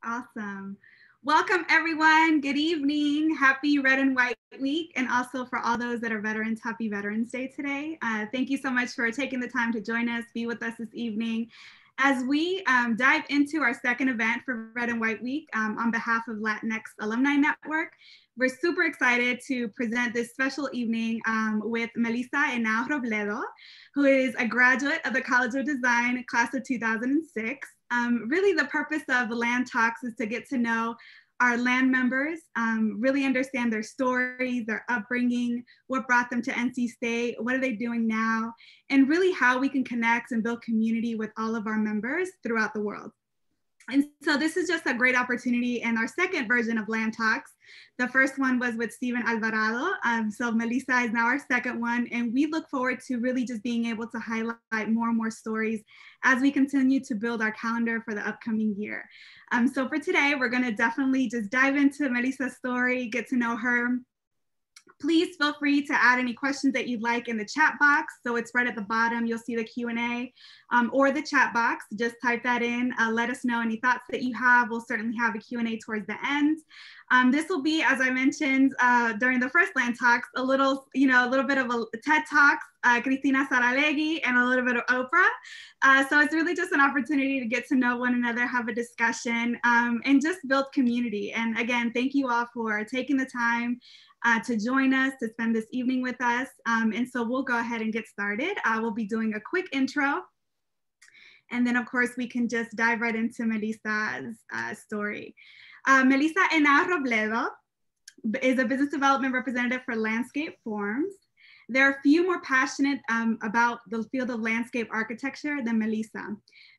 Awesome. Welcome, everyone. Good evening. Happy Red and White Week. And also for all those that are veterans, happy Veterans Day today. Thank you so much for taking the time to join us, be with us this evening. As we dive into our second event for Red and White Week on behalf of Latinx Alumni Network, we're super excited to present this special evening with Melissa Henao Robledo, who is a graduate of the College of Design, class of 2006. Really the purpose of the LANtalks is to get to know our LAN members, really understand their stories, their upbringing, what brought them to NC State, what are they doing now, and really how we can connect and build community with all of our members throughout the world. And so this is just a great opportunity in our second version of LANtalks. The first one was with Steven Alvarado. So Melissa is now our second one. And we look forward to really just being able to highlight more and more stories as we continue to build our calendar for the upcoming year. So for today, we're gonna definitely just dive into Melissa's story, get to know her. Please feel free to add any questions that you'd like in the chat box. So it's right at the bottom, you'll see the Q&A or the chat box. Just type that in, let us know any thoughts that you have. We'll certainly have a Q&A towards the end. This will be, as I mentioned during the first LANtalks, a little bit of a TED Talks, Cristina Saralegui, and a little bit of Oprah. So it's really just an opportunity to get to know one another, have a discussion, and just build community. And again, thank you all for taking the time to join us, to spend this evening with us. And so we'll go ahead and get started. We'll be doing a quick intro. And then of course we can just dive right into Melissa's story. Melissa Henao Robledo is a business development representative for Landscape Forms. There are few more passionate about the field of landscape architecture than Melissa.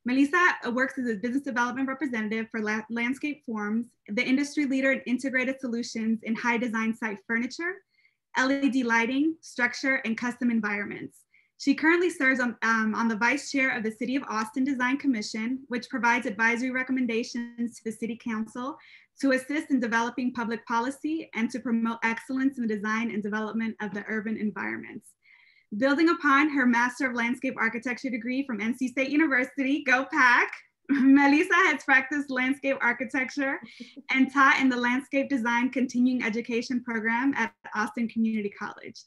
Melissa works as a business development representative for Landscape Forms, the industry leader in integrated solutions in high design site furniture, LED lighting, structure, and custom environments. She currently serves on the vice chair of the City of Austin Design Commission, which provides advisory recommendations to the City Council to assist in developing public policy and to promote excellence in the design and development of the urban environments. Building upon her Master of Landscape Architecture degree from NC State University, go Pack, Melissa has practiced landscape architecture and taught in the Landscape Design Continuing Education Program at Austin Community College.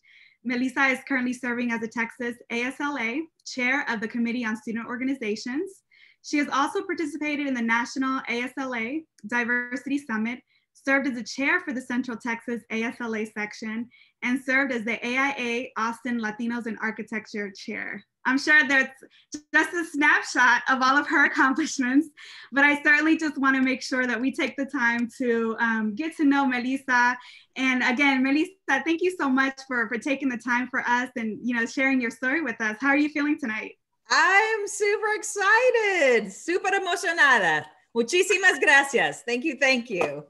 Melissa is currently serving as a Texas ASLA Chair of the Committee on Student Organizations. She has also participated in the National ASLA Diversity Summit, served as a chair for the Central Texas ASLA section, and served as the AIA Austin Latinos in Architecture chair. I'm sure that's just a snapshot of all of her accomplishments, but I certainly just want to make sure that we take the time to get to know Melissa. And again, Melissa, thank you so much for taking the time for us and sharing your story with us. How are you feeling tonight? I'm super excited, super emocionada. Muchísimas gracias. Thank you, thank you.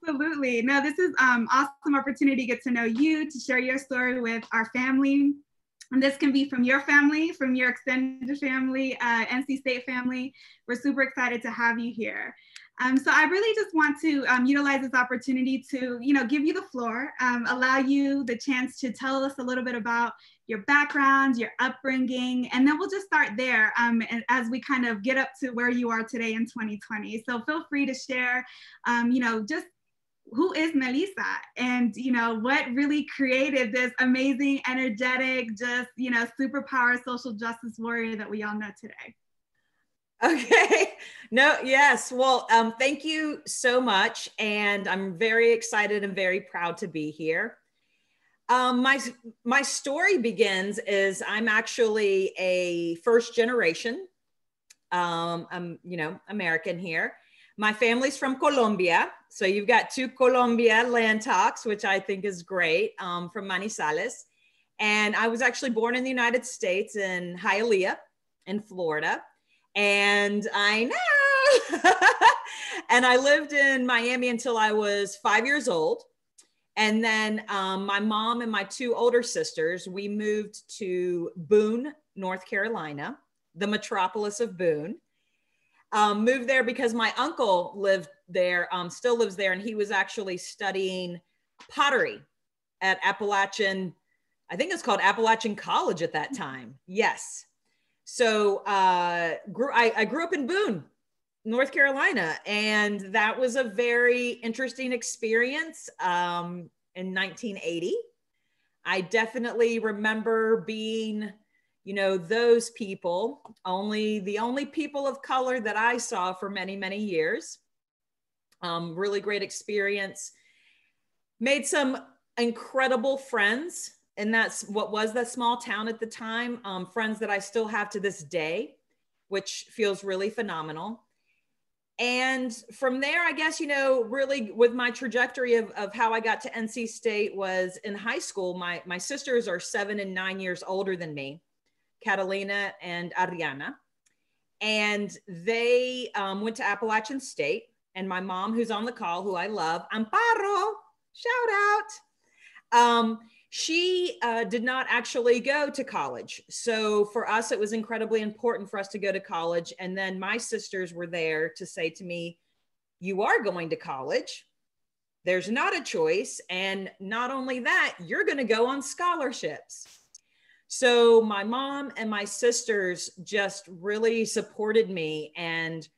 Absolutely. No, this is awesome opportunity to get to know you, to share your story with our family. And this can be from your family, from your extended family, NC State family. We're super excited to have you here. So I really just want to utilize this opportunity to, give you the floor, allow you the chance to tell us a little bit about your background, your upbringing, and then we'll just start there as we kind of get up to where you are today in 2020. So feel free to share, just who is Melissa and, what really created this amazing, energetic, just, superpower social justice warrior that we all know today. Okay. No, yes. Well, thank you so much. And I'm very excited and very proud to be here. My story begins is I'm actually a first generation, I'm, American here. My family's from Colombia. So you've got two Colombia LANtalks, which I think is great, from Manizales. And I was actually born in the United States in Hialeah in Florida. And I know, and I lived in Miami until I was 5 years old. And then my mom and my two older sisters, we moved to Boone, North Carolina, the metropolis of Boone. Moved there because my uncle lived there, still lives there. And he was actually studying pottery at Appalachian, I think it's called Appalachian College at that time. Yes. So I grew up in Boone, North Carolina. And that was a very interesting experience in 1980. I definitely remember being, you know, those people, the only people of color that I saw for many, many years. Really great experience. Made some incredible friends. And that's what was that small town at the time. Friends that I still have to this day, which feels really phenomenal. And from there, I guess, you know, really with my trajectory of how I got to NC State was in high school. My sisters are 7 and 9 years older than me, Catalina and Ariana. And they went to Appalachian State. And my mom, who's on the call, who I love, Amparo, shout out. She did not actually go to college. So for us, it was incredibly important for us to go to college. And then my sisters were there to say to me, you are going to college. There's not a choice. And not only that, you're going to go on scholarships. So my mom and my sisters just really supported me and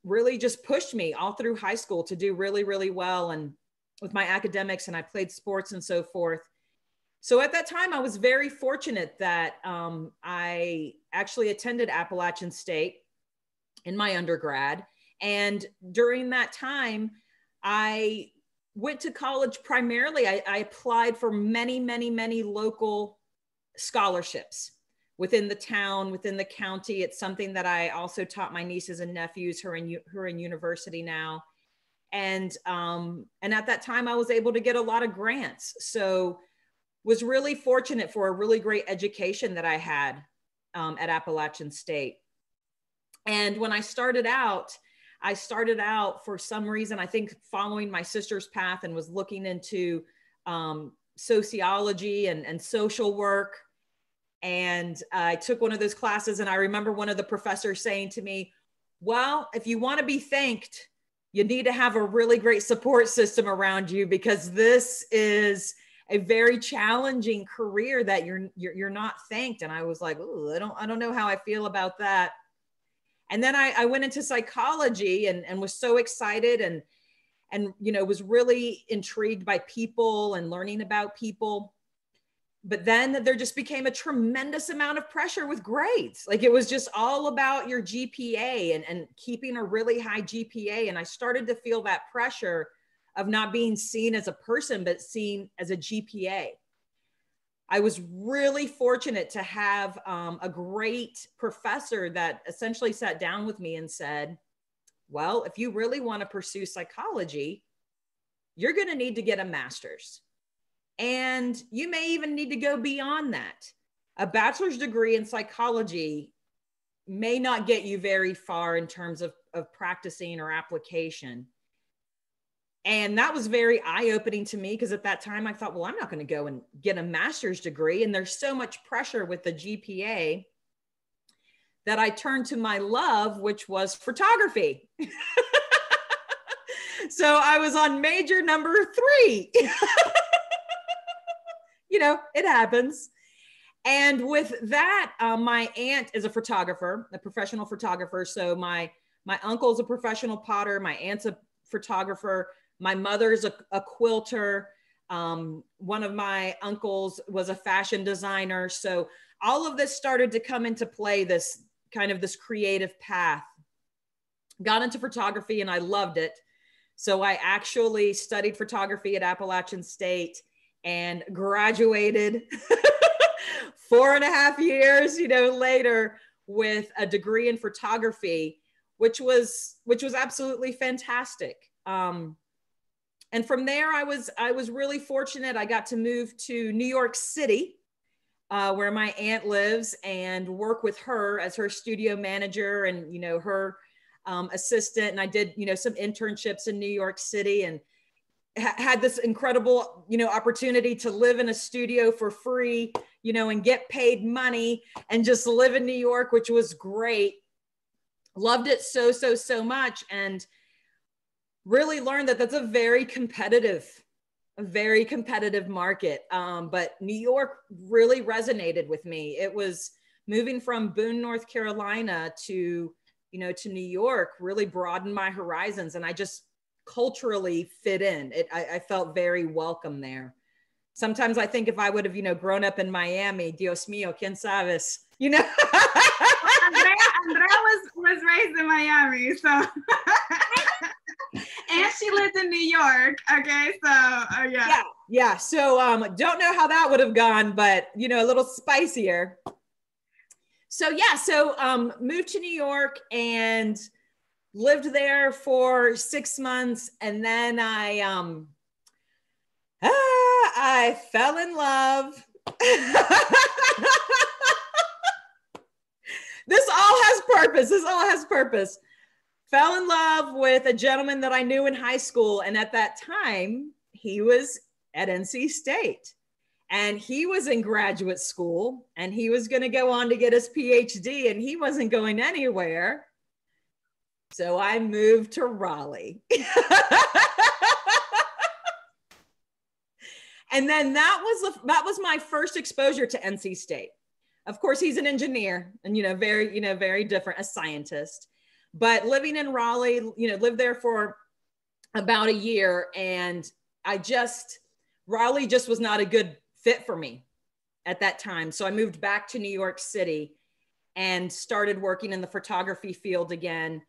really just pushed me all through high school to do really, really well. And with my academics, and I played sports and so forth. So at that time, I was very fortunate that I actually attended Appalachian State in my undergrad. And during that time, I went to college primarily. I applied for many, many, many local scholarships within the town, within the county. It's something that I also taught my nieces and nephews who are in university now. And at that time, I was able to get a lot of grants. So was really fortunate for a really great education that I had at Appalachian State. And when I started out for some reason, I think following my sister's path, and was looking into sociology and social work. And I took one of those classes, and I remember one of the professors saying to me, well, if you want to be thanked, you need to have a really great support system around you, because this is a very challenging career that you're not thanked. And I was like, ooh, I don't know how I feel about that. And then I went into psychology and was so excited and you know, was really intrigued by people and learning about people. But then there just became a tremendous amount of pressure with grades. Like, it was just all about your GPA and keeping a really high GPA. And I started to feel that pressure of not being seen as a person, but seen as a GPA. I was really fortunate to have a great professor that essentially sat down with me and said, well, if you really want to pursue psychology, you're going to need to get a master's. And you may even need to go beyond that. A bachelor's degree in psychology may not get you very far in terms of practicing or application. And that was very eye-opening to me, because at that time I thought, well, I'm not going to go and get a master's degree. And there's so much pressure with the GPA that I turned to my love, which was photography. So I was on major number 3. You know, it happens. And with that, my aunt is a photographer, a professional photographer. So my uncle's a professional potter. My aunt's a photographer. My mother's a quilter. One of my uncles was a fashion designer. So all of this started to come into play, this creative path. Got into photography and I loved it. So I actually studied photography at Appalachian State and graduated 4.5 years, later, with a degree in photography, which was absolutely fantastic. And from there, I was really fortunate. I got to move to New York City, where my aunt lives, and work with her as her studio manager and, her assistant. And I did, some internships in New York City, and had this incredible, opportunity to live in a studio for free, and get paid money and just live in New York, which was great. Loved it so much, and really learned that that's a very competitive market. But New York really resonated with me. It was moving from Boone, North Carolina to, to New York really broadened my horizons, and I just culturally fit in. I felt very welcome there. Sometimes I think if I would have, grown up in Miami, Dios mío, quién sabes, Andrea was raised in Miami, so and she lived in New York. Okay, so yeah. So don't know how that would have gone, but a little spicier. So moved to New York and lived there for 6 months, and then I fell in love. This all has purpose. Fell in love with a gentleman that I knew in high school. And at that time, he was at NC State. And he was in graduate school. And he was going to go on to get his PhD. And he wasn't going anywhere. So I moved to Raleigh. And then that was my first exposure to NC State. Of course, he's an engineer and, very different, a scientist. But living in Raleigh, lived there for about a year. And Raleigh just was not a good fit for me at that time. So I moved back to New York City and started working in the photography field again.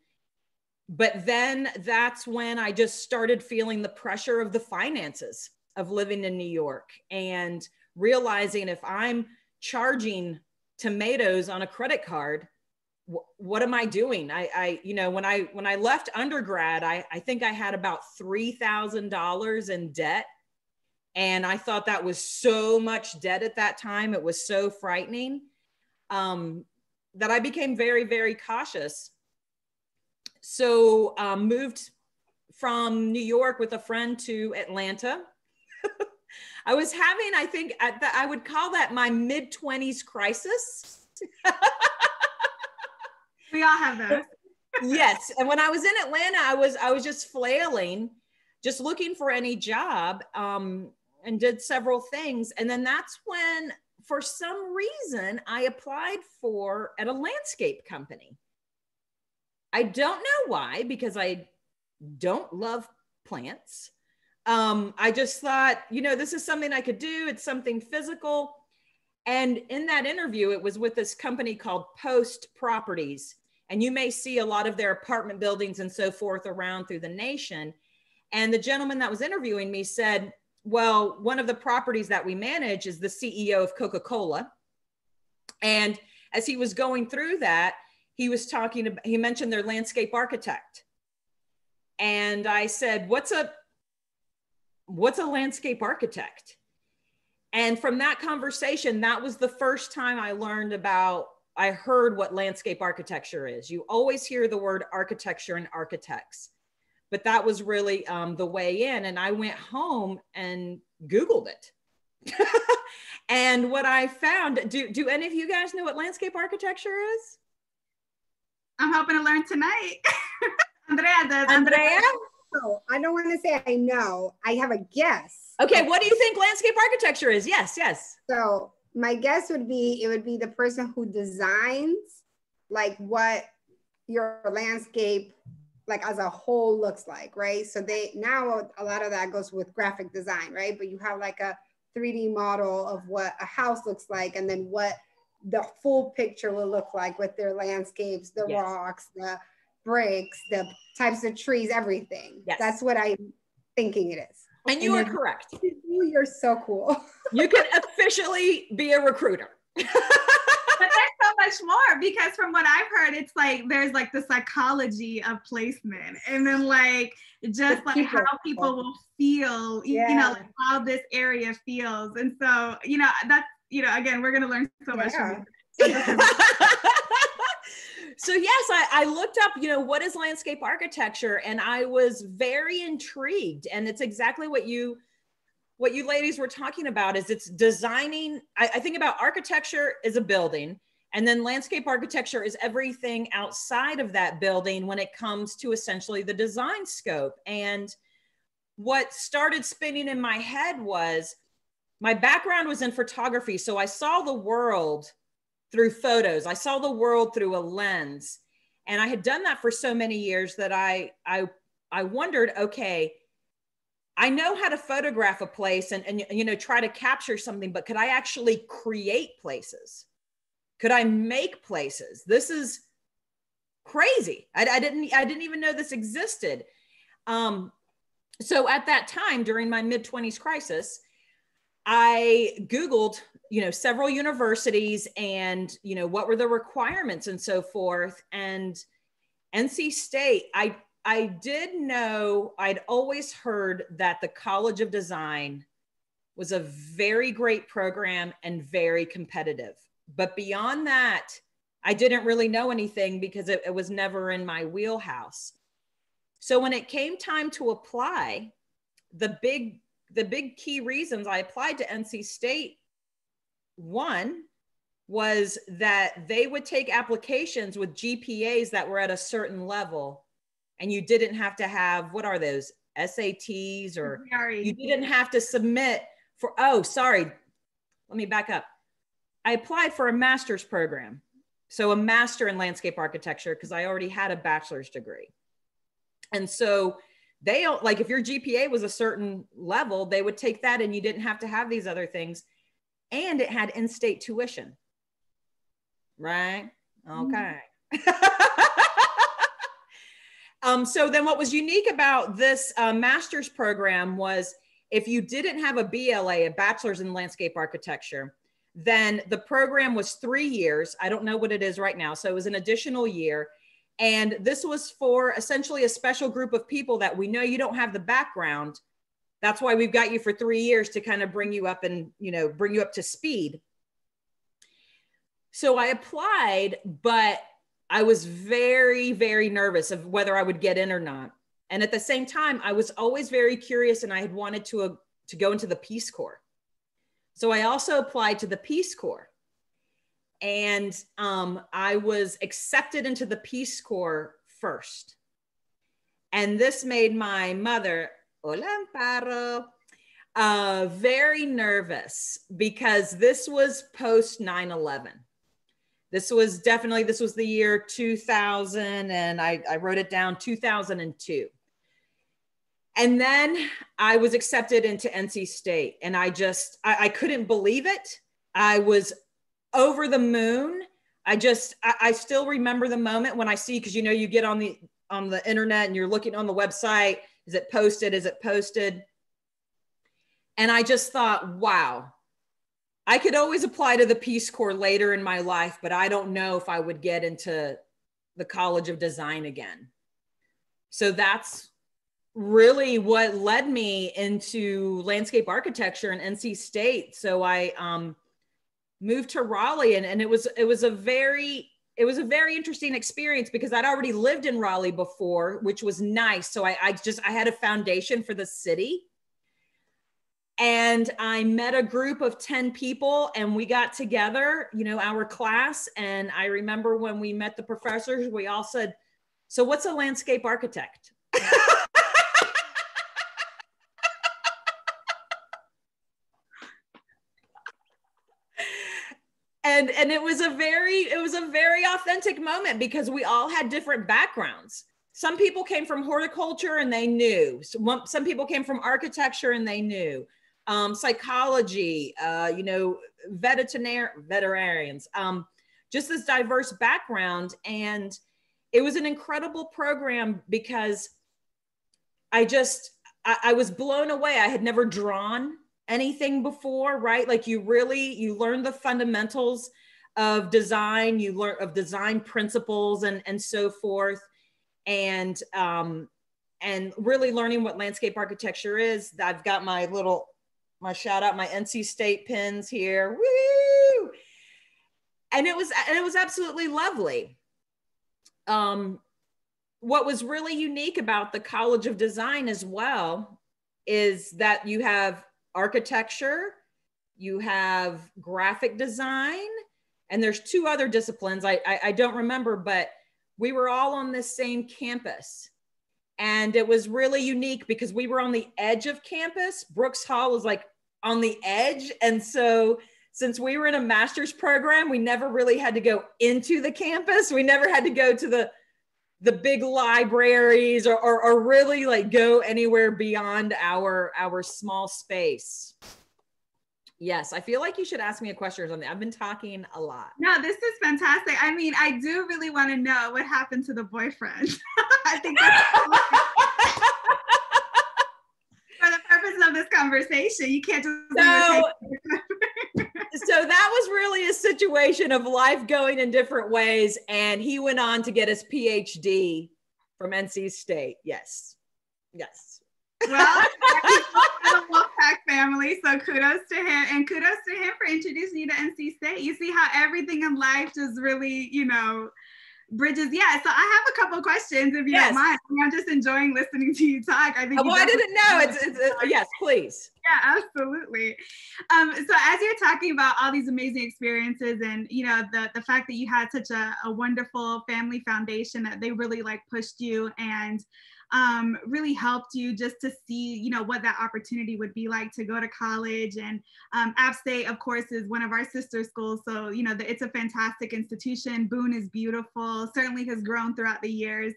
But then that's when I just started feeling the pressure of the finances of living in New York and realizing if I'm charging tomatoes on a credit card, what am I doing? When I left undergrad, I think I had about $3,000 in debt. And I thought that was so much debt at that time. It was so frightening that I became very, very cautious. So moved from New York with a friend to Atlanta. I was having, I think, I would call that my mid-20s crisis. We all have those. Yes. And when I was in Atlanta, I was just flailing, just looking for any job, and did several things. And then that's when, for some reason, I applied at a landscape company. I don't know why, because I don't love plants. I just thought, this is something I could do. It's something physical. And in that interview, it was with this company called Post Properties. And you may see a lot of their apartment buildings and so forth around through the nation. And the gentleman that was interviewing me said, well, one of the properties that we manage is the CEO of Coca-Cola. And as he was going through that, he mentioned their landscape architect. And I said, what's a landscape architect? And from that conversation, that was the first time I heard what landscape architecture is. You always hear the word architecture and architects, but that was really the way in. And I went home and Googled it. And what I found, do any of you guys know what landscape architecture is? I'm hoping to learn tonight. Andrea does. Andrea? No, I don't want to say I know. I have a guess. Okay, what do you think landscape architecture is? Yes. So my guess would be, it would be the person who designs like what your landscape like as a whole looks like, right? So now a lot of that goes with graphic design, right? But you have like a 3D model of what a house looks like, and then what the full picture will look like with their landscapes, the rocks, the bricks, the types of trees, everything. Yes. That's what I'm thinking it is. And you are correct. You're so cool. You can officially be a recruiter. But there's so much more, because from what I've heard, it's like there's like the psychology of placement, and then like just like how people will feel, like how this area feels. And so, that's, again, we're going to learn so much from you. So yes, I looked up, what is landscape architecture, and I was very intrigued. And it's exactly what you ladies were talking about, is it's designing. I think about architecture is a building, and then landscape architecture is everything outside of that building when it comes to essentially the design scope. And what started spinning in my head was, my background was in photography. So I saw the world through photos. I saw the world through a lens. And I had done that for so many years that I wondered, okay, I know how to photograph a place and you know, try to capture something, but could I actually create places? Could I make places? This is crazy. I didn't even know this existed. So at that time, during my mid-20s crisis, I Googled, you know, several universities and, you know, what were the requirements and so forth. And NC State, I did know, I'd always heard that the College of Design was a very great program and very competitive. But beyond that, I didn't really know anything because it was never in my wheelhouse. So when it came time to apply, the big key reasons I applied to NC State, one was that they would take applications with GPAs that were at a certain level, and you didn't have to have, what are those, SATs, or you didn't have to submit for, oh, sorry, let me back up. I applied for a master's program. So a master in landscape architecture, because I already had a bachelor's degree. And so they don't, like, if your GPA was a certain level, they would take that and you didn't have to have these other things. And it had in-state tuition, right? Okay. So then what was unique about this master's program was if you didn't have a BLA, a bachelor's in landscape architecture, then the program was 3 years. I don't know what it is right now. So it was an additional year. And this was for essentially a special group of people that we know you don't have the background. That's why we've got you for 3 years to kind of bring you up and, you know, bring you up to speed. So I applied, but I was very, very nervous of whether I would get in or not. And at the same time, I was always very curious and I had wanted to go into the Peace Corps. So I also applied to the Peace Corps. And I was accepted into the Peace Corps first. And this made my mother, hola, Amparo, very nervous because this was post 9/11. This was the year 2000, and I wrote it down, 2002. And then I was accepted into NC State, and I couldn't believe it. I was over the moon. I still remember the moment when I see, because you know, you get on the internet and you're looking on the website, is it posted? Is it posted? And I just thought, wow, I could always apply to the Peace Corps later in my life, but I don't know if I would get into the College of Design again. So that's really what led me into landscape architecture in NC State. So I moved to Raleigh, and it was a very interesting experience because I'd already lived in Raleigh before, which was nice. So I had a foundation for the city. And I met a group of 10 people and we got together, you know, our class. And I remember when we met the professors, we all said, so what's a landscape architect? And it was a very authentic moment because we all had different backgrounds. Some people came from horticulture and they knew. Some people came from architecture and they knew. Psychology, you know, veterinarians, just this diverse background. And it was an incredible program because I was blown away. I had never drawn anything before, right? Like you learn the fundamentals of design, you learn of design principles and so forth. And really learning what landscape architecture is. I've got my shout out, my NC State pins here. Woo! And it was absolutely lovely. What was really unique about the College of Design as well is that you have architecture, you have graphic design, and there's two other disciplines. I don't remember, but we were all on this same campus. And it was really unique because we were on the edge of campus. Brooks Hall was like on the edge. And so since we were in a master's program, we never really had to go into the campus. We never had to go to the big libraries or really like go anywhere beyond our small space. Yes, I feel like you should ask me a question or something. I've been talking a lot. No, this is fantastic. I mean, I do really want to know what happened to the boyfriend. I think that's for the purpose of this conversation. You can't just So that was really a situation of life going in different ways. And he went on to get his PhD from NC State. Yes. Yes. Well, he's from the Wolfpack family, so kudos to him, and kudos to him for introducing you to NC State. You see how everything in life just really, you know, bridges. Yeah, so I have a couple of questions if you don't mind. I'm just enjoying listening to you talk. I think. Well, I didn't know. It's yes, please. Yeah, absolutely. So as you're talking about all these amazing experiences, and you know the fact that you had such a wonderful family foundation that they really like pushed you and really helped you just to see, you know, what that opportunity would be like to go to college. And App State, of course, is one of our sister schools. So, you know, it's a fantastic institution. Boone is beautiful, certainly has grown throughout the years.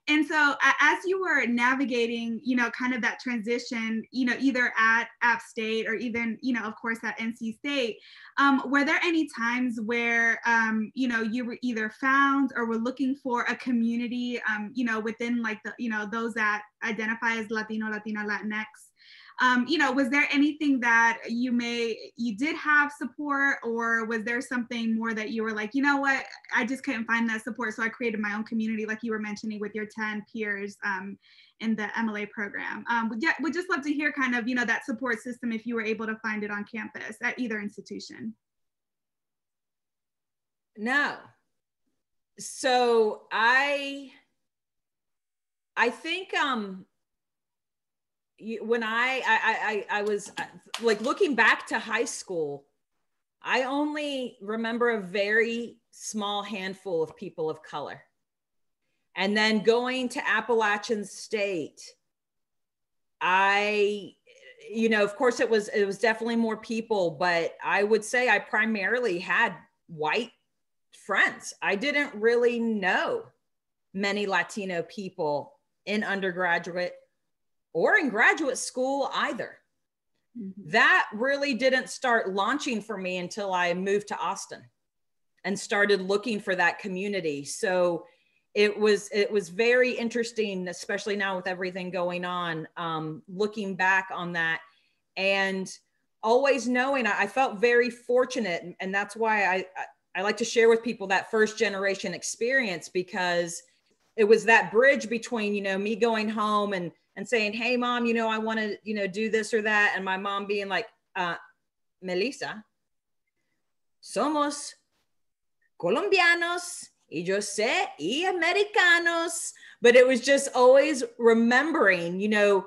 And so as you were navigating, you know, kind of that transition, you know, either at App State or even, you know, of course, at NC State, were there any times where, you know, you were either found or were looking for a community, you know, within like the, you know, those that identify as Latino, Latina, Latinx? You know, was there anything that you did have support, or was there something more that you were like, you know what, I just couldn't find that support, so I created my own community, like you were mentioning with your 10 peers in the MLA program? We'd just love to hear kind of, you know, that support system if you were able to find it on campus at either institution. No. So I think when I was like looking back to high school, I only remember a very small handful of people of color. And then going to Appalachian State, you know, of course it was definitely more people, but I would say I primarily had white friends. I didn't really know many Latino people in undergraduate or in graduate school either. Mm-hmm. That really didn't start launching for me until I moved to Austin and started looking for that community. So it was very interesting, especially now with everything going on, looking back on that and always knowing I felt very fortunate. And that's why I like to share with people that first generation experience, because it was that bridge between, you know, me going home and saying, hey, Mom, you know, I want to, you know, do this or that. And my mom being like, Melissa, somos colombianos y yo sé y americanos. But it was just always remembering, you know,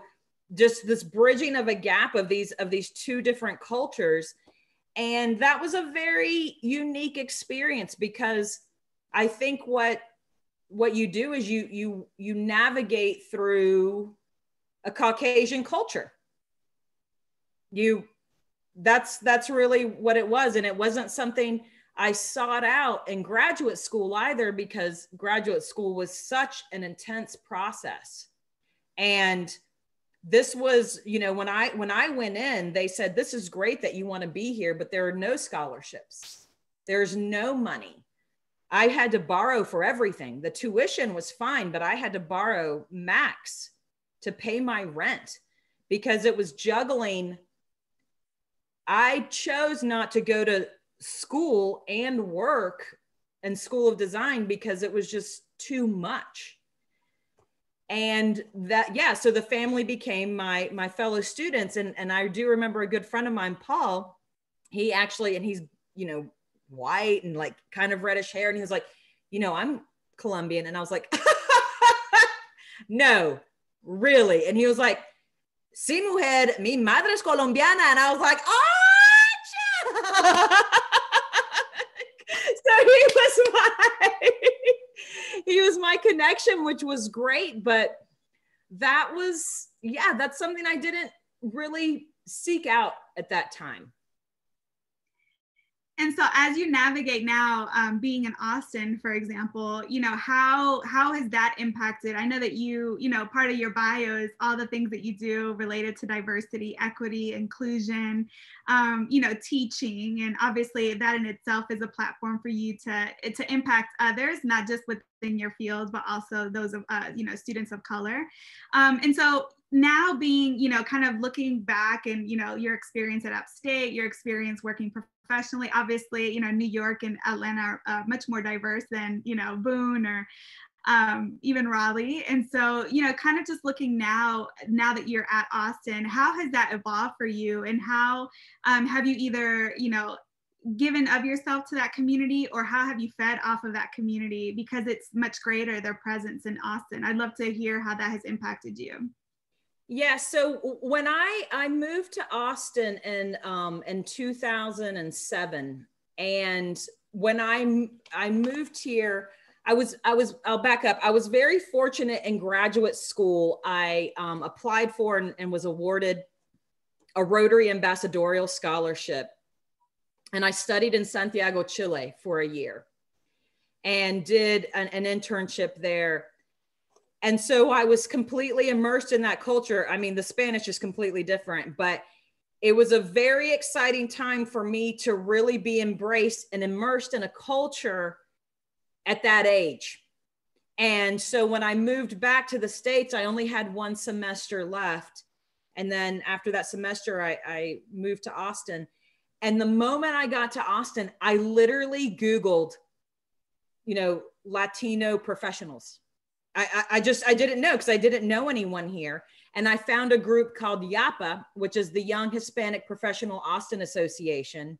just this bridging of a gap of these two different cultures. And that was a very unique experience, because I think what you do is you navigate through a Caucasian culture. That's really what it was. And it wasn't something I sought out in graduate school either, because graduate school was such an intense process. And this was, you know, when I went in, they said, this is great that you want to be here, but there are no scholarships. There's no money. I had to borrow for everything. The tuition was fine, but I had to borrow max to pay my rent, because it was juggling. I chose not to go to school and work in School of Design because it was just too much. And that, yeah, so the family became my fellow students. And I do remember a good friend of mine, Paul, he actually, and he's, you know, white and like kind of reddish hair. And he was like, you know, I'm Colombian. And I was like, no, really. And he was like, sí, mujer, mi madre es colombiana. And I was like, oh, so he was my connection, which was great. But that was, yeah, that's something I didn't really seek out at that time. And so as you navigate now, being in Austin, for example, how has that impacted? I know that part of your bio is all the things that you do related to diversity, equity, inclusion, teaching. And obviously that in itself is a platform for you to impact others, not just within your field, but also those of, students of color. And so now being, kind of looking back and, your experience at Upstate, your experience working professionally, obviously, New York and Atlanta are much more diverse than, Boone or even Raleigh. And so, kind of just looking now that you're at Austin, how has that evolved for you? And how have you either, given of yourself to that community, or how have you fed off of that community? Because it's much greater, their presence in Austin. I'd love to hear how that has impacted you. Yeah, so when I moved to Austin in 2007, and when I moved here, I'll back up. I was very fortunate in graduate school. I applied for and was awarded a Rotary Ambassadorial Scholarship. And I studied in Santiago, Chile for a year and did an internship there. And so I was completely immersed in that culture. I mean, the Spanish is completely different, but it was a very exciting time for me to really be embraced and immersed in a culture at that age. And so when I moved back to the States, I only had one semester left. And then after that semester, I moved to Austin. And the moment I got to Austin, I literally Googled, Latino professionals. I didn't know, because I didn't know anyone here. And I found a group called YAPA, which is the Young Hispanic Professional Austin Association,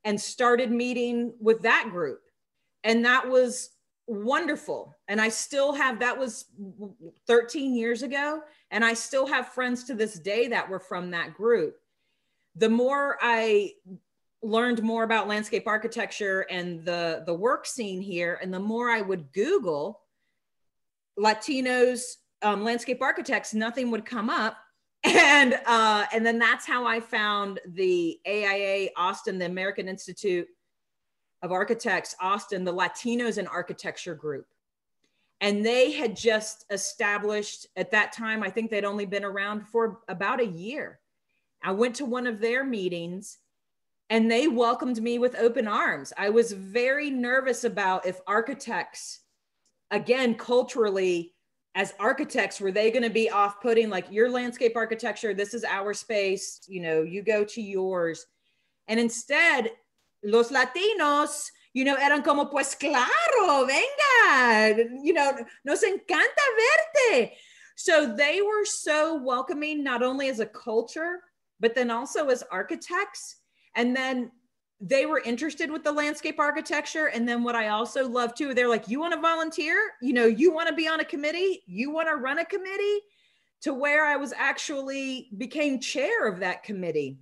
and started meeting with that group. And that was wonderful. And I still have, that was 13 years ago. And I still have friends to this day that were from that group. The more I learned more about landscape architecture and the work scene here, and the more I would Google Latinos, landscape architects, nothing would come up. And then that's how I found the AIA Austin, the American Institute of Architects Austin, the Latinos in Architecture group. And they had just established at that time, I think they'd only been around for about a year. I went to one of their meetings and they welcomed me with open arms. I was very nervous about if architects, again, culturally, as architects, were they going to be off-putting, like, your landscape architecture, this is our space, you go to yours. And instead, los Latinos, eran como, pues claro, venga, nos encanta verte. So they were so welcoming, not only as a culture, but then also as architects. And then they were interested with the landscape architecture. And then what I also love too, they're like, you want to volunteer? You want to be on a committee? You want to run a committee? To where I was actually became chair of that committee.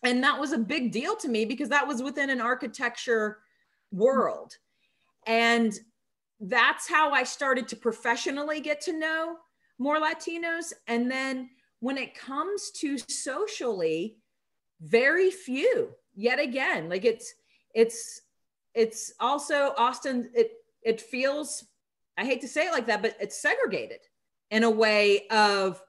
And that was a big deal to me because that was within an architecture world. And that's how I started to professionally get to know more Latinos. And then when it comes to socially, very few. Yet again, like it's also Austin, it feels, I hate to say it like that, but it's segregated in a way of,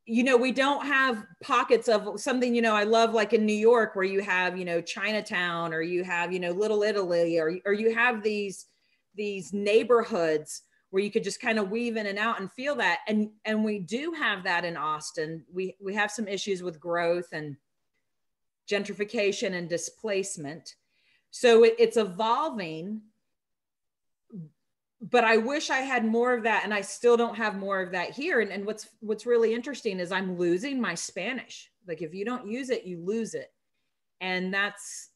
we don't have pockets of something, I love, like in New York where you have, Chinatown, or you have, Little Italy, or you have these neighborhoods where you could just kind of weave in and out and feel that. And we do have that in Austin. We have some issues with growth and gentrification and displacement. So it's evolving, but I wish I had more of that. And I still don't have more of that here. And what's really interesting is I'm losing my Spanish. Like, if you don't use it, you lose it. And that's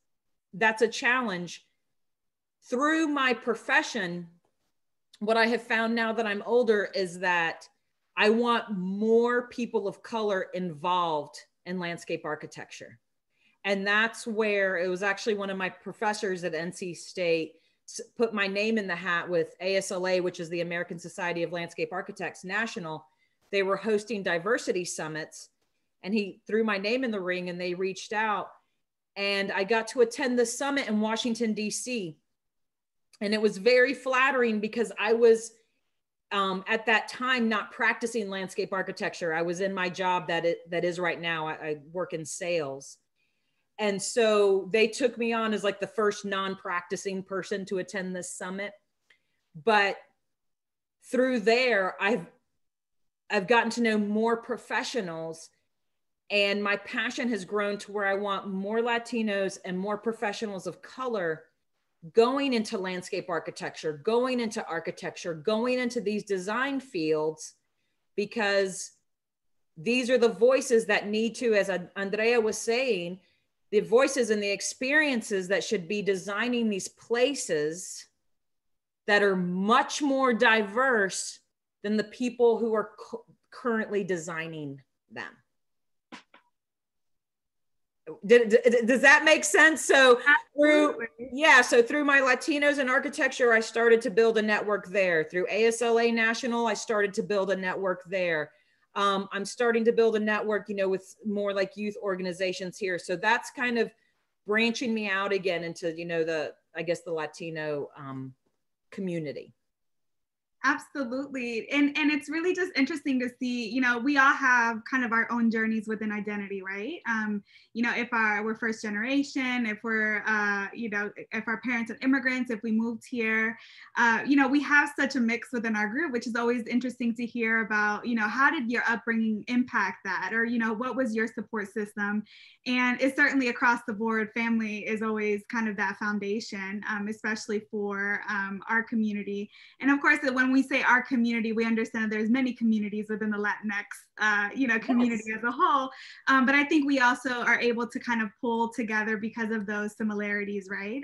a challenge. Through my profession, what I have found now that I'm older is that I want more people of color involved in landscape architecture. And that's where it was actually one of my professors at NC State put my name in the hat with ASLA, which is the American Society of Landscape Architects National. They were hosting diversity summits, and he threw my name in the ring, and they reached out. and I got to attend the summit in Washington, D.C. And it was very flattering because I was at that time not practicing landscape architecture. I was in my job that is right now. I work in sales. And so they took me on as like the first non-practicing person to attend this summit. But through there, I've gotten to know more professionals, and my passion has grown to where I want more Latinos and more professionals of color going into landscape architecture, going into these design fields, because these are the voices that need to, as Andrea was saying, the voices and the experiences that should be designing these places that are much more diverse than the people who are currently designing them. Does that make sense? So through my Latinos in architecture, I started to build a network there. Through ASLA National, I started to build a network there. I'm starting to build a network, with more like youth organizations here. So that's kind of branching me out again into, the Latino community. Absolutely. And it's really just interesting to see, we all have kind of our own journeys within identity, right? If we're first generation, if we're, if our parents are immigrants, if we moved here, we have such a mix within our group, which is always interesting to hear about, how did your upbringing impact that? Or, what was your support system? And it's certainly across the board, family is always kind of that foundation, especially for our community. And of course, when we say our community, we understand there's many communities within the Latinx, community as a whole. But I think we also are able to kind of pull together because of those similarities, right?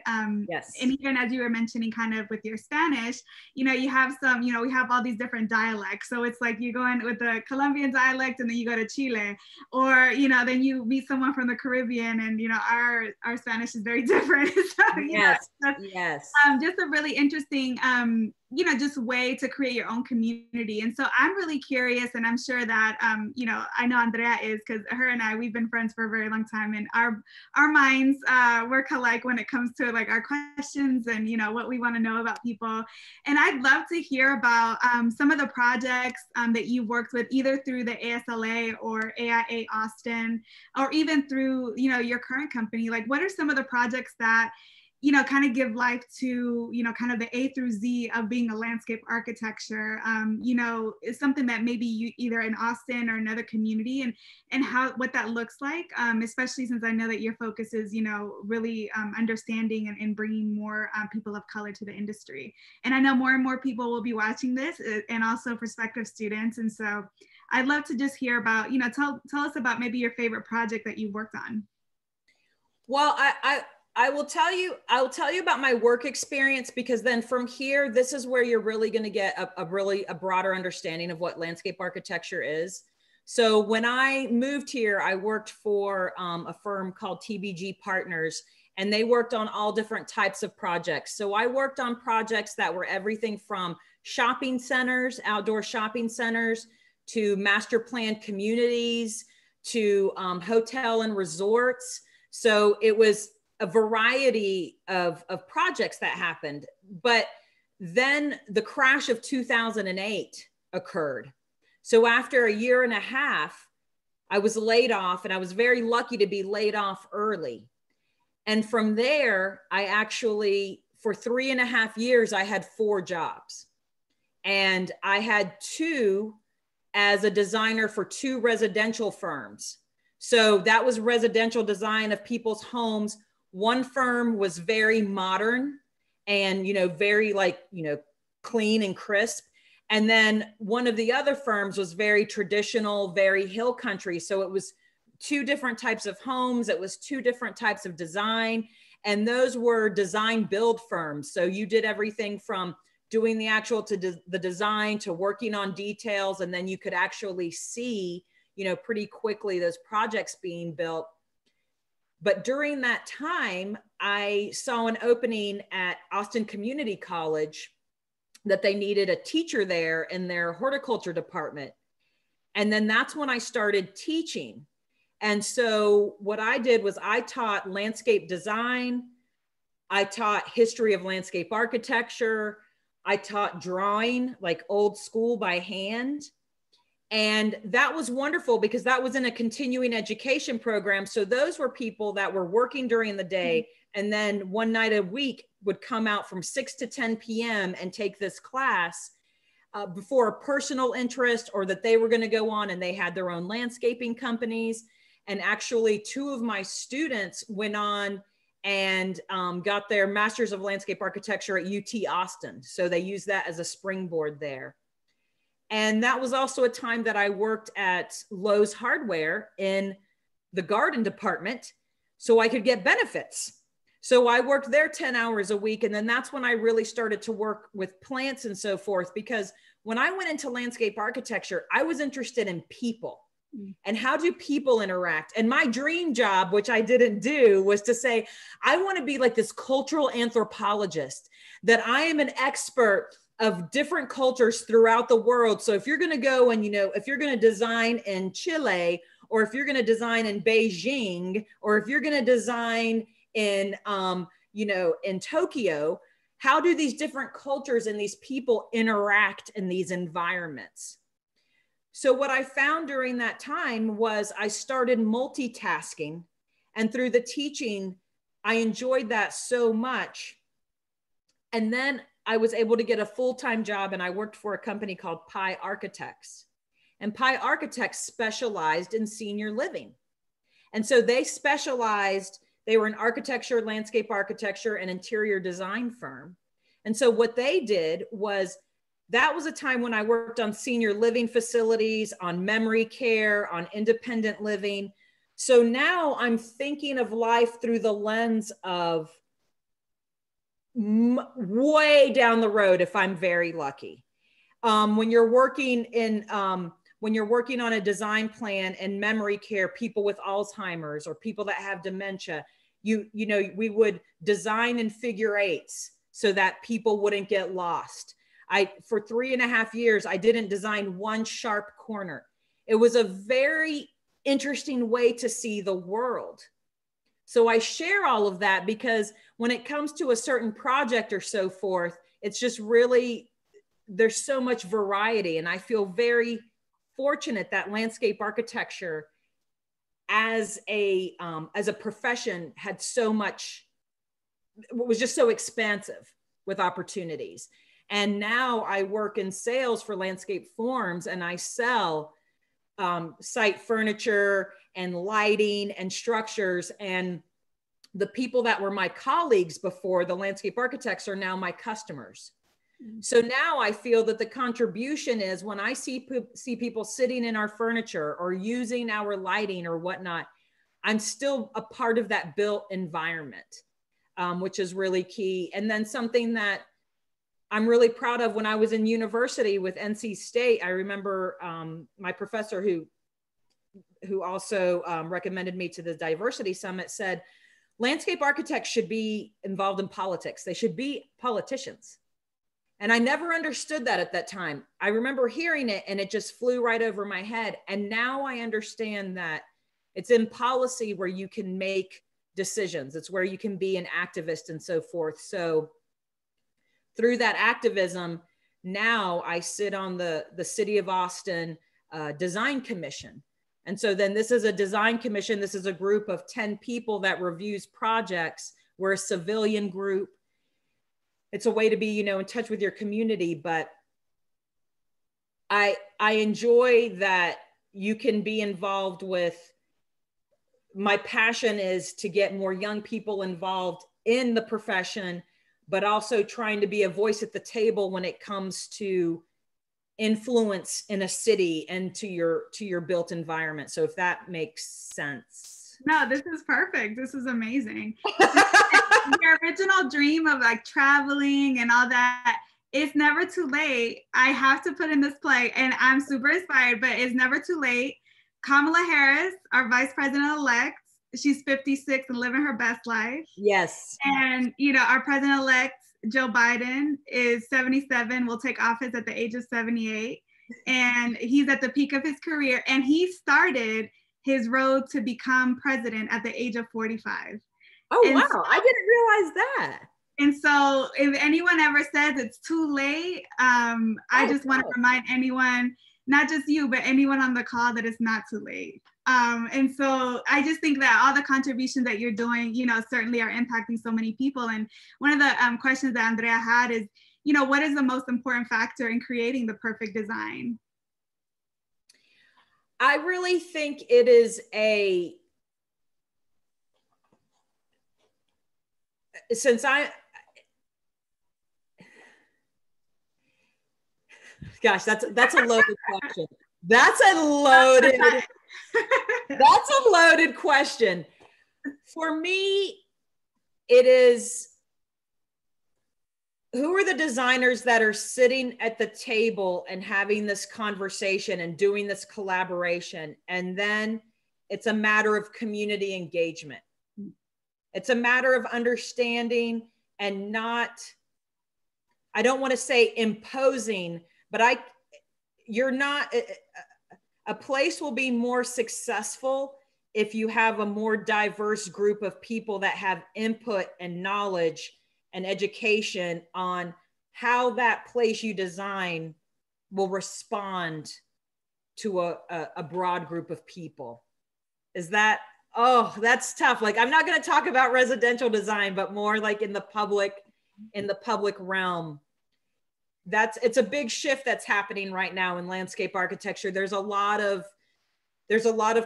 Yes. And even as you were mentioning kind of with your Spanish, you have some, we have all these different dialects. So it's like you go in with the Colombian dialect and then you go to Chile, or, then you meet someone from the Caribbean and, our Spanish is very different. So, yes. Just a really interesting, just way to create your own community. And so I'm really curious, and I'm sure that, I know Andrea is, because her and I, we've been friends for a very long time, and our minds work alike when it comes to like our questions and, what we want to know about people. And I'd love to hear about some of the projects that you've worked with, either through the ASLA or AIA Austin, or even through, your current company. Like, what are some of the projects that kind of give life to, kind of the A through Z of being a landscape architecture, is something that maybe you either in Austin or another community, and what that looks like, especially since I know that your focus is, really understanding and bringing more people of color to the industry. And I know more and more people will be watching this, and also prospective students. And so I'd love to just hear about, tell us about maybe your favorite project that you've worked on. Well, I'll tell you about my work experience, because then from here, this is where you're really going to get a broader understanding of what landscape architecture is. So when I moved here, I worked for a firm called TBG Partners, and they worked on all different types of projects. So I worked on projects that were everything from shopping centers, outdoor shopping centers, to master planned communities, to hotel and resorts. So it was a variety of projects that happened. But then the crash of 2008 occurred. So after a year and a half, I was laid off, and I was very lucky to be laid off early. And from there, I actually, for 3.5 years, I had 4 jobs. And I had 2 as a designer for 2 residential firms. So that was residential design of people's homes. One firm was very modern and, very clean and crisp. And then one of the other firms was very traditional, very hill country. So it was 2 different types of homes. It was 2 different types of design. And those were design build firms. So you did everything from doing the actual to the design to working on details. And then you could actually see, pretty quickly those projects being built. But during that time, I saw an opening at Austin Community College that they needed a teacher there in their horticulture department. And then that's when I started teaching. And so what I did was I taught landscape design. I taught history of landscape architecture. I taught drawing, like old school by hand. And that was wonderful because that was in a continuing education program. So those were people that were working during the day and then one night a week would come out from 6 to 10 p.m. and take this class before a personal interest, or that they were going to go on and they had their own landscaping companies. And actually 2 of my students went on and got their Masters of Landscape Architecture at UT Austin. So they used that as a springboard there. And that was also a time that I worked at Lowe's Hardware in the garden department so I could get benefits. So I worked there 10 hours a week. And then that's when I really started to work with plants and so forth, because when I went into landscape architecture, I was interested in people and how do people interact. And my dream job, which I didn't do, was to say, I want to be like this cultural anthropologist, that I am an expert of different cultures throughout the world. So if you're going to go and, if you're going to design in Chile, or if you're going to design in Beijing, or if you're going to design in, in Tokyo, how do these different cultures and these people interact in these environments? So what I found during that time was I started multitasking, and through the teaching, I enjoyed that so much. And then I was able to get a full-time job, and I worked for a company called Pi Architects. And Pi Architects specialized in senior living. And so they were an architecture, landscape architecture, and interior design firm. And so what they did was, that was a time when I worked on senior living facilities, on memory care, on independent living. So now I'm thinking of life through the lens of way down the road, if I'm very lucky. When you're working on a design plan and memory care, people with Alzheimer's or people that have dementia, we would design in figure eights so that people wouldn't get lost. For 3.5 years, I didn't design one sharp corner. It was a very interesting way to see the world. So I share all of that because when it comes to a certain project or so forth, it's just really, there's so much variety. And I feel very fortunate that landscape architecture as a profession had so much, was just so expansive with opportunities. And now I work in sales for Landscape Forms, and I sell site furniture and lighting and structures. And the people that were my colleagues before, the landscape architects, are now my customers. So now I feel that the contribution is when I see people sitting in our furniture or using our lighting or whatnot, I'm still a part of that built environment, which is really key. And then something that I'm really proud of, when I was in university with NC State, I remember my professor who also recommended me to the Diversity Summit said, landscape architects should be involved in politics. They should be politicians. And I never understood that at that time. I remember hearing it and it just flew right over my head. And now I understand that it's in policy where you can make decisions. It's where you can be an activist and so forth. So through that activism, now I sit on the City of Austin Design Commission. And so then this is a design commission. This is a group of 10 people that reviews projects. We're a civilian group. It's a way to be, in touch with your community. But I enjoy that you can be involved with, my passion is to get more young people involved in the profession, but also trying to be a voice at the table when it comes to influence in a city and to your built environment. So if that makes sense. No, this is perfect. This is amazing. Your original dream of like traveling and all that, it's never too late. I have to put in this plug, and I'm super inspired, but it's never too late. Kamala Harris, our vice president-elect, she's 56 and living her best life. Yes. And, our president-elect, Joe Biden, is 77, will take office at the age of 78. And he's at the peak of his career. And he started his road to become president at the age of 45. Oh, And wow. so, I didn't realize that. and so if anyone ever says it's too late, I just want to remind anyone, not just you, but anyone on the call, that it's not too late. And so I just think that all the contributions that you're doing, you know, certainly are impacting so many people. And one of the questions that Andrea had is, you know, what is the most important factor in creating the perfect design? I really think it is gosh, that's a loaded question. That's a loaded question. For me, it is, who are the designers that are sitting at the table and having this conversation and doing this collaboration? And then it's a matter of community engagement. It's a matter of understanding and not, I don't want to say imposing, but a place will be more successful if you have a more diverse group of people that have input and knowledge and education on how that place you design will respond to a broad group of people. Is that, oh, that's tough. Like, I'm not going to talk about residential design, but more like in the public realm. It's a big shift that's happening right now in landscape architecture. There's a lot of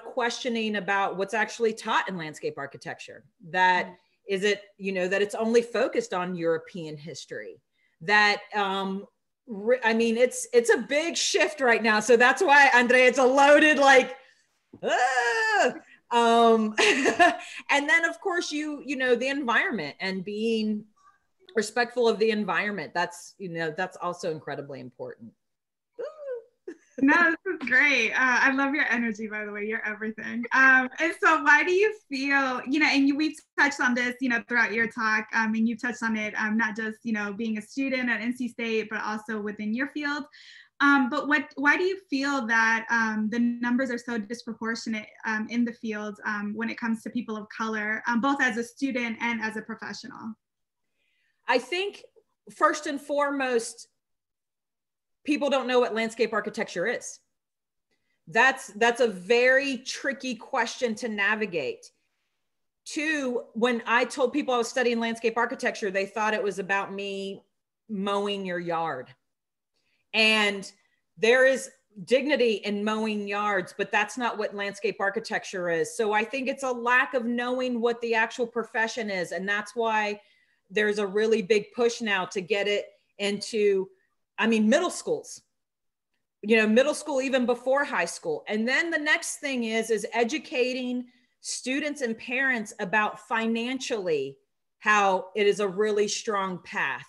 questioning about what's actually taught in landscape architecture. That is it, you know, that it's only focused on European history. That I mean, it's a big shift right now. So that's why, Andrea, it's a loaded, like, and then of course you know, the environment and being respectful of the environment. That's, you know, that's also incredibly important. No, this is great. I love your energy, by the way. You're everything. And so why do you feel, you know, and we've touched on this, you know, throughout your talk, and you touched on it, not just, you know, being a student at NC State, but also within your field. But why do you feel that the numbers are so disproportionate in the field when it comes to people of color, both as a student and as a professional? I think first and foremost, people don't know what landscape architecture is. That's a very tricky question to navigate. Two, when I told people I was studying landscape architecture, they thought it was about me mowing your yard. And there is dignity in mowing yards, but that's not what landscape architecture is. So I think it's a lack of knowing what the actual profession is. And that's why there's a really big push now to get it into, I mean, middle schools, you know, middle school, even before high school. And then the next thing is educating students and parents about financially how it is a really strong path,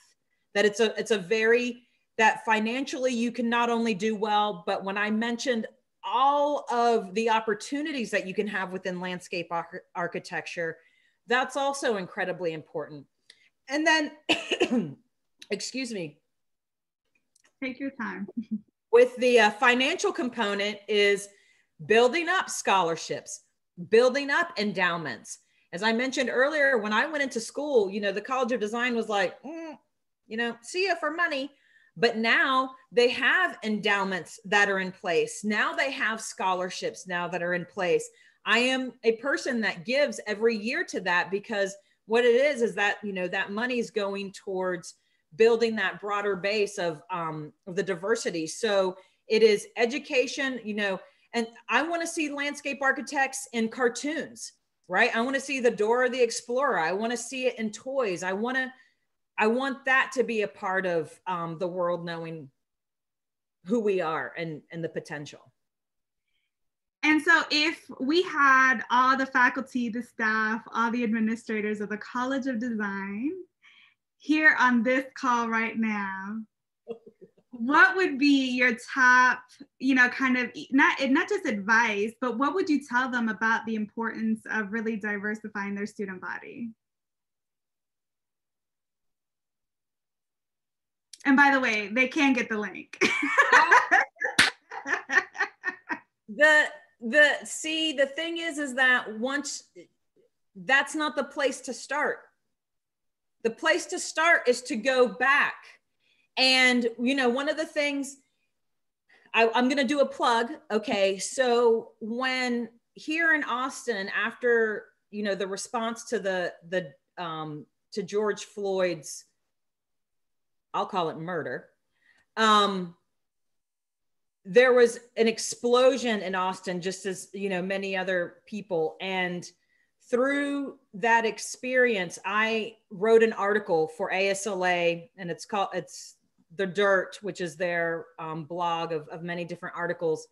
that it's a very, that financially you can not only do well, but when I mentioned all of the opportunities that you can have within landscape architecture, that's also incredibly important. And then, excuse me. Take your time. With the financial component is building up scholarships, building up endowments. As I mentioned earlier, when I went into school, you know, the College of Design was like, you know, see you for money. But now they have endowments that are in place. Now they have scholarships now that are in place. I am a person that gives every year to that, because what it is that, you know, that money is going towards building that broader base of the diversity. So it is education, you know, and I want to see landscape architects in cartoons, right? I want to see the Dora the Explorer. I want to see it in toys. I want that to be a part of the world knowing who we are and the potential. And so if we had all the faculty, the staff, all the administrators of the College of Design here on this call right now, what would be your top, you know, kind of, not just advice, but what would you tell them about the importance of really diversifying their student body? And by the way, they can get the link. the thing is that once, that's not the place to start. The place to start is to go back. And, you know, one of the things, I'm going to do a plug. Okay. So when here in Austin, after, you know, the response to to George Floyd's, I'll call it murder, there was an explosion in Austin, just as, you know, many other people. And through that experience, I wrote an article for ASLA, and it's The Dirt, which is their blog of many different articles.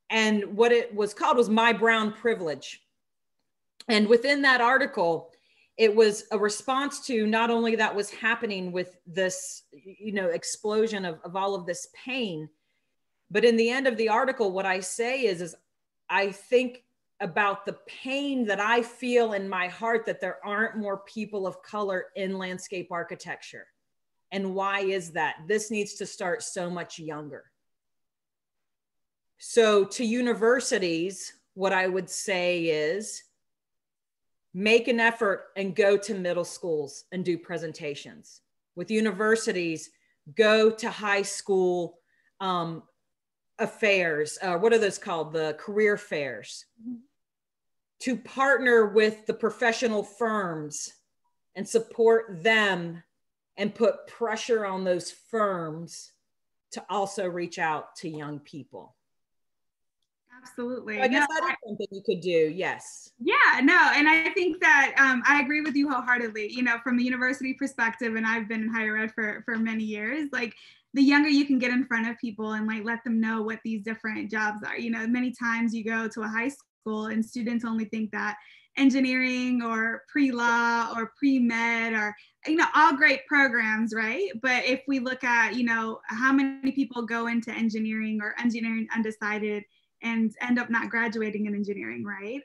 And what it was called was My Brown Privilege. And within that article, it was a response to not only that was happening with this, you know, explosion of all of this pain, but in the end of the article, what I say is I think about the pain that I feel in my heart that there aren't more people of color in landscape architecture. And why is that? This needs to start so much younger. So to universities, what I would say is make an effort and go to middle schools and do presentations. With universities, go to high school affairs. What are those called? The career fairs. To partner with the professional firms and support them and put pressure on those firms to also reach out to young people. Absolutely. So I guess that is something you could do. Yes. Yeah, no. And I think that I agree with you wholeheartedly, you know, from the university perspective, and I've been in higher ed for many years, like the younger you can get in front of people and like let them know what these different jobs are. You know, many times you go to a high school and students only think that engineering or pre-law or pre-med or, you know, all great programs, right? But if we look at, you know, how many people go into engineering or engineering undecided and end up not graduating in engineering, right?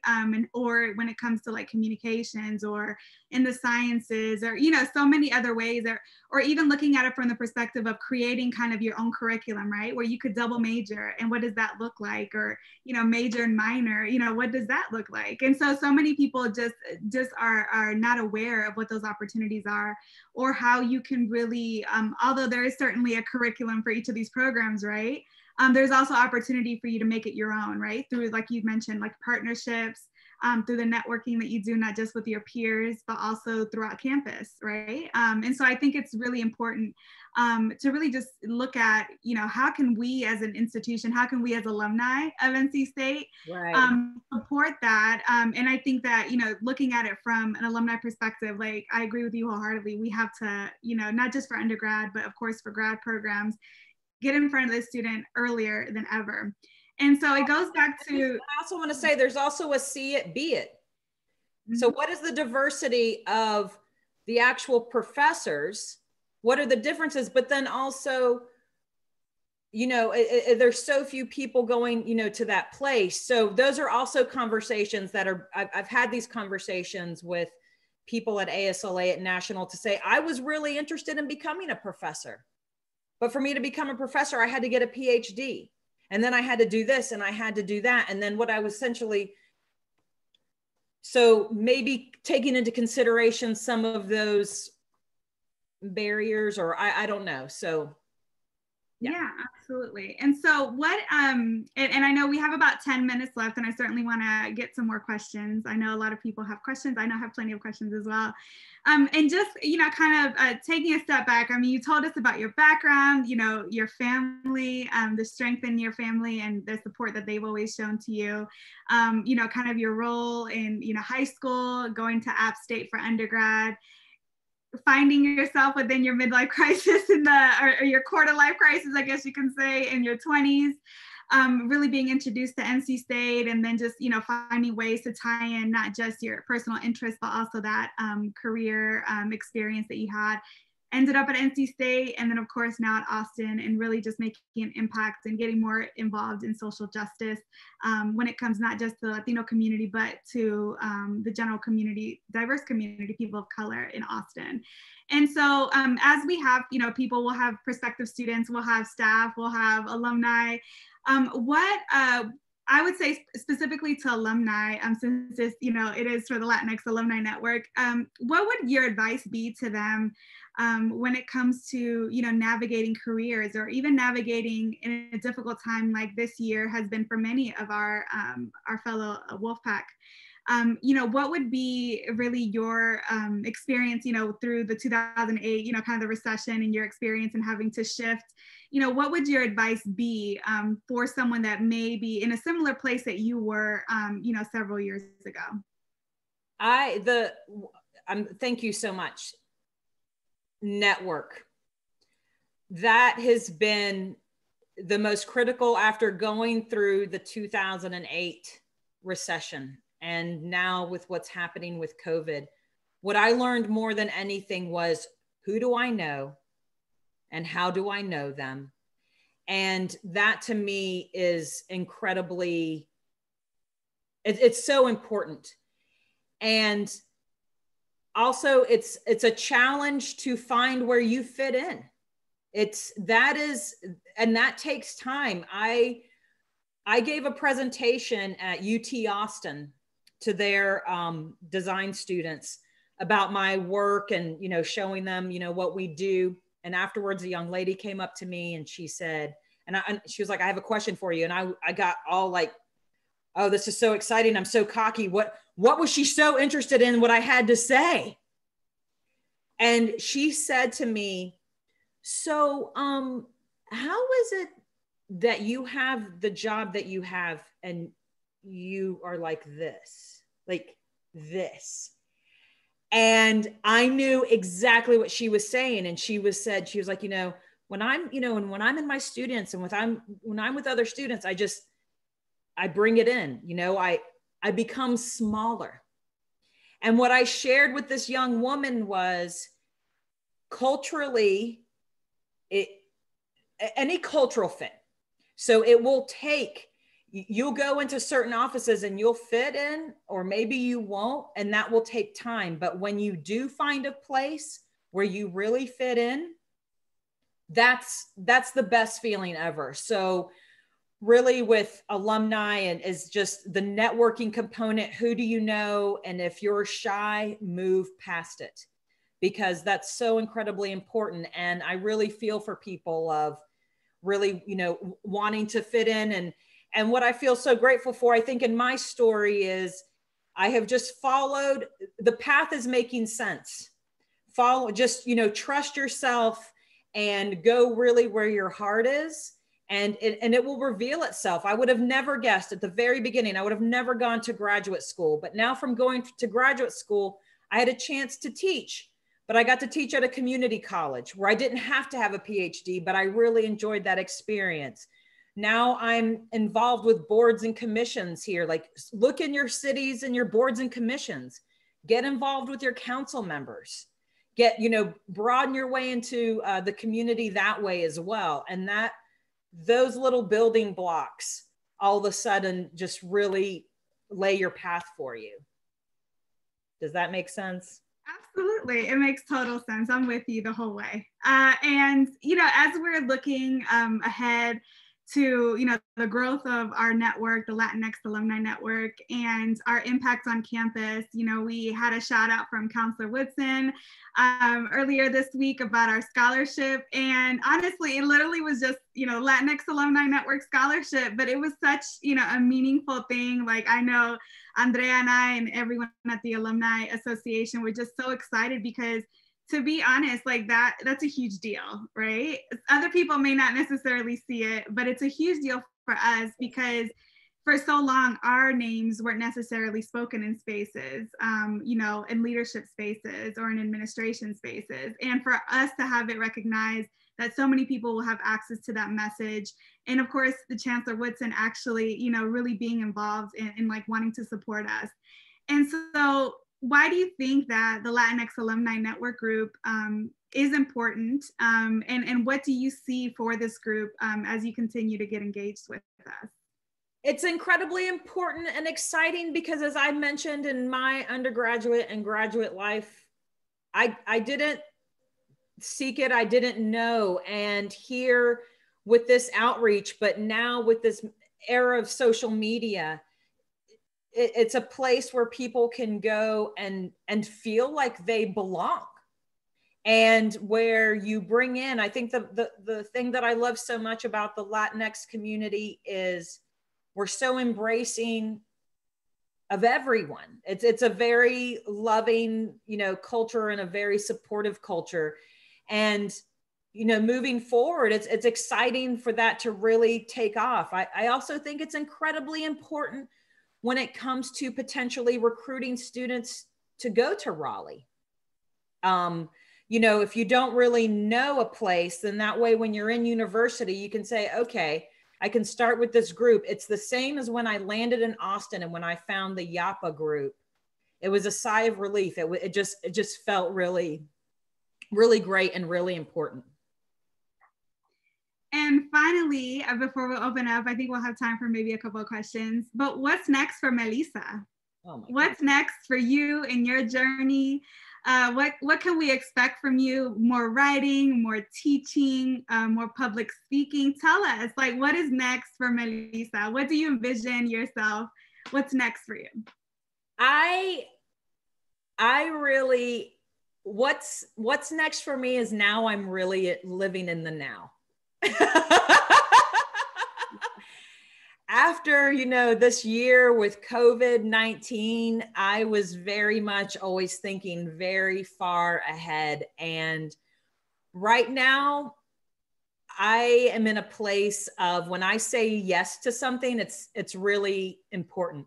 Or when it comes to like communications or in the sciences or, you know, so many other ways, or even looking at it from the perspective of creating kind of your own curriculum, right? Where you could double major, and what does that look like? Or, you know, major and minor, you know, what does that look like? And so many people just are not aware of what those opportunities are, or how you can really, although there is certainly a curriculum for each of these programs, right? There's also opportunity for you to make it your own, right? Through, like you mentioned, like partnerships, through the networking that you do, not just with your peers, but also throughout campus, right? And so I think it's really important to really just look at, you know, how can we as an institution, how can we as alumni of NC State support that? And I think that, you know, looking at it from an alumni perspective, like I agree with you wholeheartedly, we have to, you know, not just for undergrad, but of course for grad programs, get in front of the student earlier than ever. And so it goes back to— I also want to say there's also a see it, be it. Mm-hmm. So what is the diversity of the actual professors? What are the differences? But then also, you know, there's so few people going, you know, to that place. So those are also conversations that are, I've had these conversations with people at ASLA, at National, to say, I was really interested in becoming a professor. But for me to become a professor, I had to get a PhD. And then I had to do this and I had to do that. And then what I was essentially, so maybe taking into consideration some of those barriers, or I don't know. So yeah, absolutely. And so what, and I know we have about 10 minutes left, and I certainly want to get some more questions. I know a lot of people have questions. I know I have plenty of questions as well. And just, you know, kind of taking a step back, I mean, you told us about your background, you know, your family, the strength in your family and the support that they've always shown to you, you know, kind of your role in, you know, high school, going to App State for undergrad, finding yourself within your midlife crisis or your quarter life crisis, I guess you can say, in your 20s, really being introduced to NC State, and then just, you know, finding ways to tie in not just your personal interests, but also that career experience that you had. Ended up at NC State, and then of course now at Austin, and really just making an impact and getting more involved in social justice when it comes not just to the Latino community, but to the general community, diverse community, people of color in Austin. And so as we have, you know, people will have prospective students, we'll have staff, we'll have alumni. What I would say specifically to alumni, since this, it is for the Latinx Alumni Network, what would your advice be to them when it comes to, navigating careers or even navigating in a difficult time like this year has been for many of our fellow Wolfpack? What would be really your experience, through the 2008, kind of the recession and your experience and having to shift, what would your advice be for someone that may be in a similar place that you were, several years ago? Thank you so much. Network. That has been the most critical after going through the 2008 recession. And now with what's happening with COVID, what I learned more than anything was, who do I know and how do I know them? And that to me is incredibly, it's so important. And also it's a challenge to find where you fit in. And that takes time. I gave a presentation at UT Austin to their design students about my work and, showing them, what we do. And afterwards, a young lady came up to me and she said, and she was like, I have a question for you. And I got all like, oh, this is so exciting. I'm so cocky. What was she so interested in what I had to say? And she said to me, so how is it that you have the job that you have and you are like this? And I knew exactly what she was saying. And she was like, when I'm in my students and when I'm with other students, I bring it in, I become smaller. And what I shared with this young woman was culturally, any cultural fit. So it will take, you'll go into certain offices and you'll fit in, or maybe you won't, and that will take time. But when you do find a place where you really fit in, that's the best feeling ever. So really with alumni and is just the networking component. Who do you know? And if you're shy, move past it, because that's so incredibly important. And I really feel for people of really, wanting to fit in. And what I feel so grateful for, I think in my story is I have just followed, the path is making sense. Trust yourself and go really where your heart is. And it will reveal itself. I would have never guessed at the very beginning, I would have never gone to graduate school. But now from going to graduate school, I had a chance to teach. But I got to teach at a community college where I didn't have to have a PhD, but I really enjoyed that experience. Now I'm involved with boards and commissions here. Like, look in your cities and your boards and commissions. Get involved with your council members. Broaden your way into the community that way as well. And those little building blocks all of a sudden just really lay your path for you. Does that make sense? Absolutely. It makes total sense. I'm with you the whole way. And, as we're looking ahead to, the growth of our network, the Latinx Alumni Network, and our impact on campus, we had a shout out from Counselor Woodson earlier this week about our scholarship. And honestly, it literally was just, Latinx Alumni Network scholarship, but it was such, a meaningful thing. Like, I know Andrea and I and everyone at the Alumni Association were just so excited because, to be honest, like that's a huge deal, right? Other people may not necessarily see it, but it's a huge deal for us because for so long, our names weren't necessarily spoken in spaces, in leadership spaces or in administration spaces. And for us to have it recognized that so many people will have access to that message. And of course, the Chancellor Woodson actually, really being involved in like wanting to support us. And so why do you think that the Latinx Alumni Network group is important? And what do you see for this group as you continue to get engaged with us? It's incredibly important and exciting because, as I mentioned in my undergraduate and graduate life, I didn't seek it. I didn't know. And here with this outreach, but now with this era of social media, it's a place where people can go and feel like they belong, and where you bring in, I think the thing that I love so much about the Latinx community is we're so embracing of everyone. It's a very loving, culture, and a very supportive culture. And, moving forward, it's exciting for that to really take off. I also think it's incredibly important when it comes to potentially recruiting students to go to Raleigh. If you don't really know a place, then that way when you're in university, you can say, okay, I can start with this group. It's the same as when I landed in Austin and when I found the Yapa group. It was a sigh of relief. It just felt really, really great and really important. And finally, before we open up, I think we'll have time for maybe a couple of questions, but what's next for Melissa? What's next for you in your journey? What can we expect from you? More writing, more teaching, more public speaking? Tell us, what is next for Melissa? What do you envision yourself? What's next for you? I really, what's next for me is now I'm really living in the now. After, this year with COVID-19, I was very much always thinking very far ahead. And right now, I am in a place of when I say yes to something, it's really important.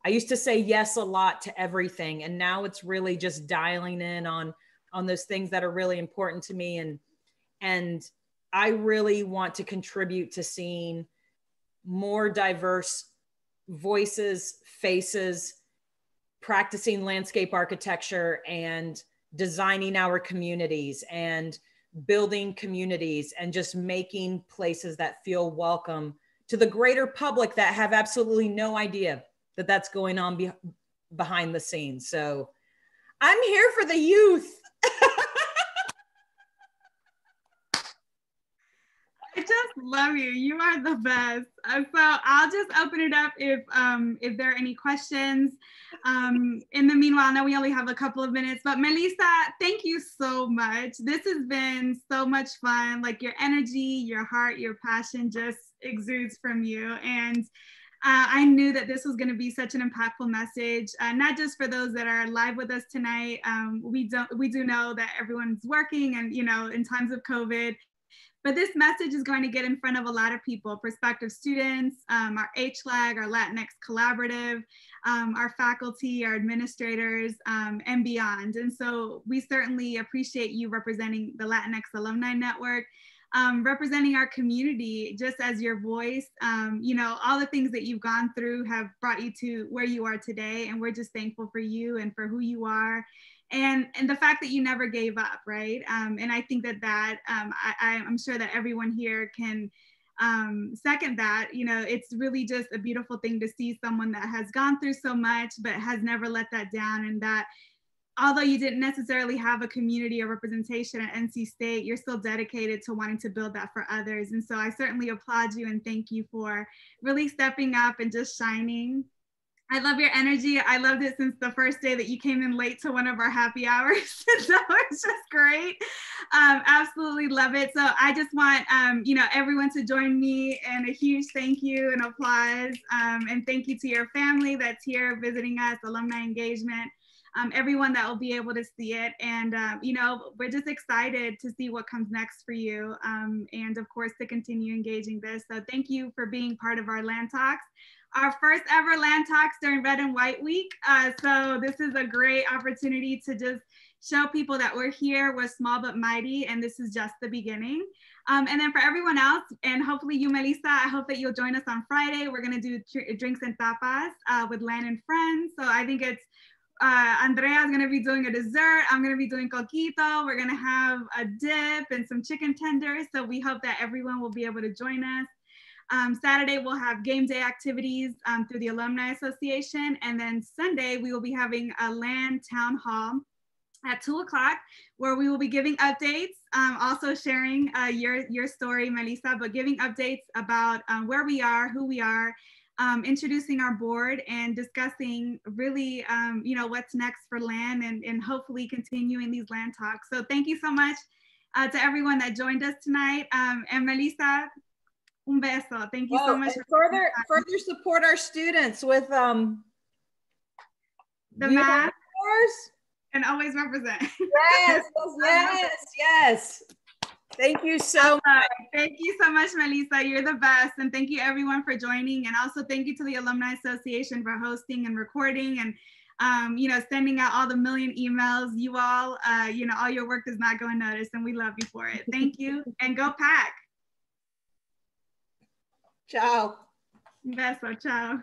I used to say yes a lot to everything. And now it's really just dialing in on those things that are really important to me. And I really want to contribute to seeing more diverse voices, faces, practicing landscape architecture and designing our communities and building communities and just making places that feel welcome to the greater public that have absolutely no idea that that's going on behind the scenes. So I'm here for the youth. I just love you. You are the best. So I'll just open it up if there are any questions. In the meanwhile, I know we only have a couple of minutes, but Melissa, thank you so much. This has been so much fun. Your energy, your heart, your passion just exudes from you. And I knew that this was going to be such an impactful message, not just for those that are live with us tonight. We do know that everyone's working and, in times of COVID, but this message is going to get in front of a lot of people, prospective students, our HLAG, our Latinx Collaborative, our faculty, our administrators, and beyond. And so we certainly appreciate you representing the Latinx Alumni Network, representing our community just as your voice. All the things that you've gone through have brought you to where you are today. And we're just thankful for you and for who you are. And the fact that you never gave up, right? And I think that I'm sure that everyone here can second that. It's really just a beautiful thing to see someone that has gone through so much, but has never let that down. And that although you didn't necessarily have a community or representation at NC State, you're still dedicated to wanting to build that for others. And so I certainly applaud you and thank you for really stepping up and just shining. I love your energy. I loved it since the first day that you came in late to one of our happy hours. So it's just great. Absolutely love it. So I just want, everyone to join me in a huge thank you and applause. And thank you to your family that's here visiting us, alumni engagement, everyone that will be able to see it. And, we're just excited to see what comes next for you. And of course, to continue engaging this. So thank you for being part of our LANtalks. Our first ever LANtalks during Red and White Week. So this is a great opportunity to just show people that we're here, we're small but mighty, and this is just the beginning. And then for everyone else, and hopefully you, Melissa, I hope that you'll join us on Friday. We're gonna do drinks and tapas with Lan and friends. So I think it's, Andrea's gonna be doing a dessert. I'm gonna be doing coquito. We're gonna have a dip and some chicken tenders. So we hope that everyone will be able to join us. Saturday, we'll have game day activities through the Alumni Association. And then Sunday, we will be having a LAN town hall at 2 o'clock, where we will be giving updates also sharing your story, Melissa, but giving updates about where we are, who we are, introducing our board, and discussing really, you know, what's next for LAN, and hopefully continuing these LAN talks. So thank you so much to everyone that joined us tonight. And Melissa, un beso. Thank you so much. Further support our students with the math and always represent. Yes. Thank you so much. Thank you so much, Melissa. You're the best. And thank you everyone for joining. And also thank you to the Alumni Association for hosting and recording and you know, sending out all the million emails. You all, you know, all your work does not go unnoticed, and we love you for it. Thank you, and go Pack. Ciao. Un beso, ciao.